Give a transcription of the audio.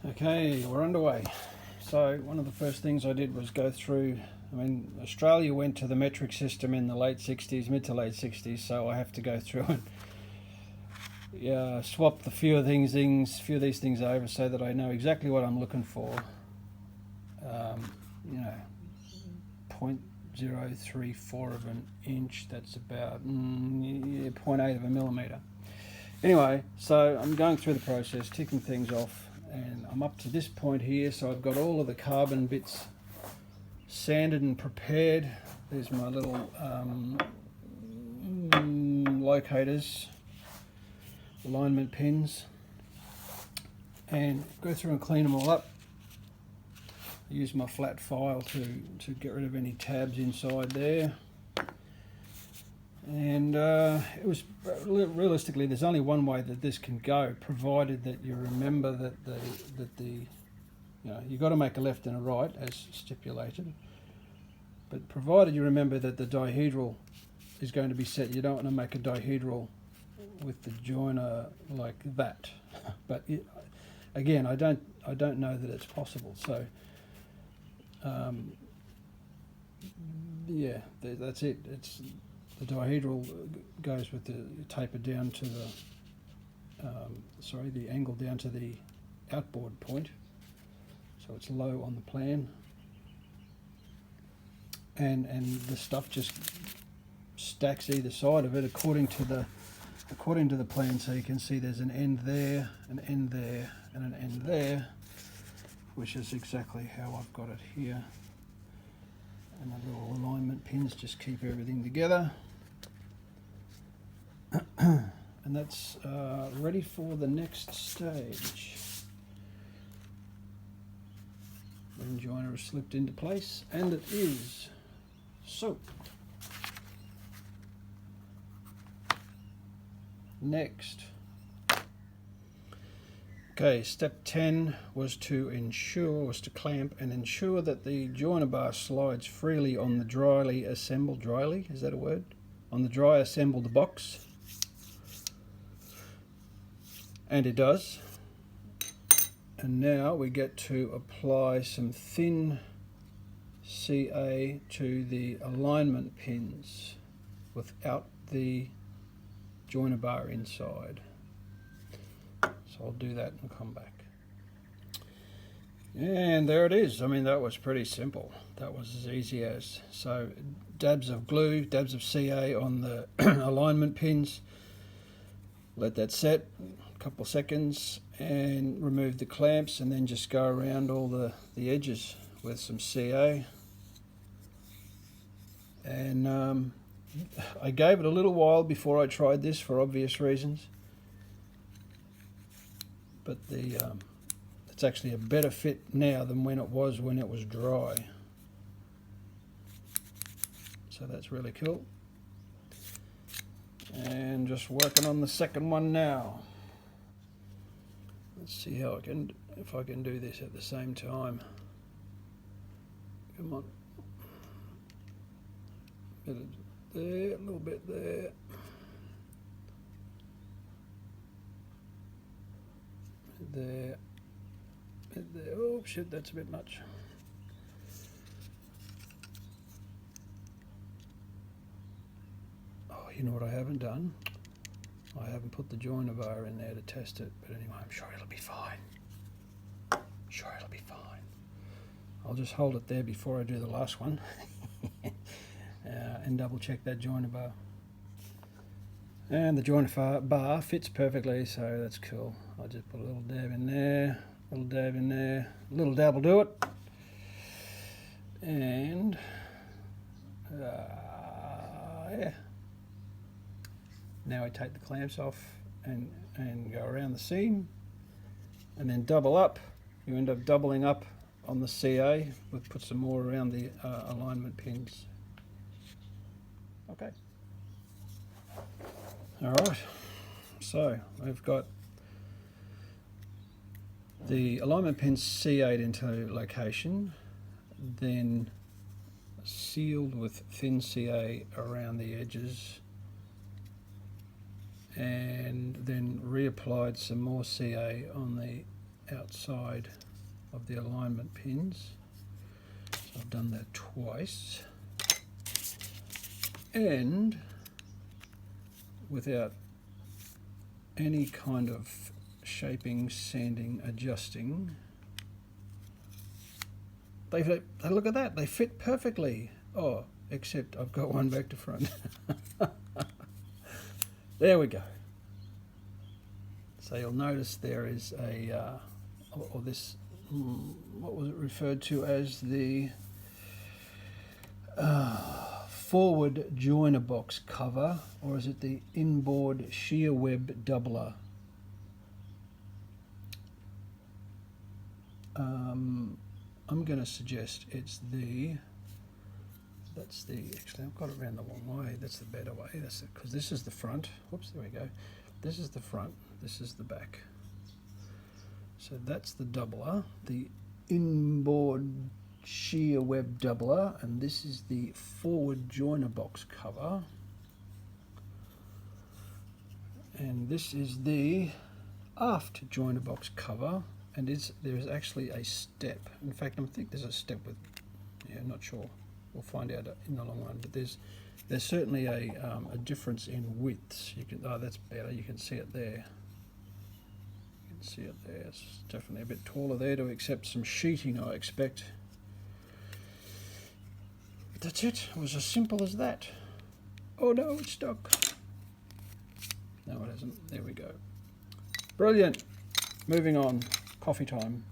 Okay, we're underway. So one of the first things I did was go through, Australia went to the metric system in the late 60s, mid to late 60s, so I have to go through and swap a few of these things over so that I know exactly what I'm looking for. 0.034 of an inch, that's about 0.8 of a millimetre. Anyway, so I'm going through the process, ticking things off, and I'm up to this point here, so I've got all of the carbon bits sanded and prepared. There's my little locators, alignment pins, and go through and clean them all up. I use my flat file to get rid of any tabs inside there. And it was realistically, there's only one way that this can go, provided that you remember that you've got to make a left and a right as stipulated, but provided you remember that the dihedral is going to be set. You don't want to make a dihedral with the joiner like that. But again, I don't know that it's possible. So that's it. It's the dihedral goes with the taper down to the angle down to the outboard point, so it's low on the plan, and the stuff just stacks either side of it according to the plan. So you can see there's an end there, an end there, and an end there, which is exactly how I've got it here. And the little alignment pins just keep everything together. And that's ready for the next stage. The joiner is slipped into place, and it is. So, next. Okay, step 10 was to clamp and ensure that the joiner bar slides freely on the dryly assembled box. And it does. And now we get to apply some thin CA to the alignment pins without the joiner bar inside. So I'll do that and come back. And there it is. That was pretty simple. That was as easy as. So dabs of glue, dabs of CA on the alignment pins. Let that set a couple seconds and remove the clamps, and then just go around all the edges with some CA. And I gave it a little while before I tried this for obvious reasons. But it's actually a better fit now than when it was dry. So that's really cool. And just working on the second one now. Let's see if I can do this at the same time. Come on. Bit of there, a little bit there. There. Oh shit, that's a bit much. Oh, you know what I haven't done? I haven't put the joiner bar in there to test it, but anyway, I'm sure it'll be fine. I'll just hold it there before I do the last one and double check that joiner bar. And the joiner bar fits perfectly, so that's cool. I'll just put a little dab in there, a little dab in there, a little dab will do it. And yeah. Now we take the clamps off and go around the seam, and then double up. You end up doubling up on the CA. We'll put some more around the alignment pins. Okay. Alright, so I've got the alignment pins CA'd into location, then sealed with thin CA around the edges, and then reapplied some more CA on the outside of the alignment pins. So I've done that twice, and without any kind of shaping, sanding, adjusting, they look at that, they fit perfectly. Oh, except I've got one back to front. There we go. So you'll notice there is a, or this, what was it referred to as, the forward joiner box cover, or is it the inboard shear web doubler? I'm going to suggest it's the, actually I've got it around the wrong way, that's the better way, that's it, because this is the front, whoops, there we go, this is the front, this is the back. So that's the doubler, the inboard shear web doubler, and this is the forward joiner box cover, and this is the aft joiner box cover, and there is actually a step. In fact, I think there's a step with, yeah, I'm not sure, we'll find out in the long run, but there's certainly a difference in widths. You can, oh, that's better, you can see it there. You can see it there, it's definitely a bit taller there to accept some sheeting, I expect. But that's it, it was as simple as that. Oh no, it's stuck. No, it hasn't, there we go. Brilliant, moving on, coffee time.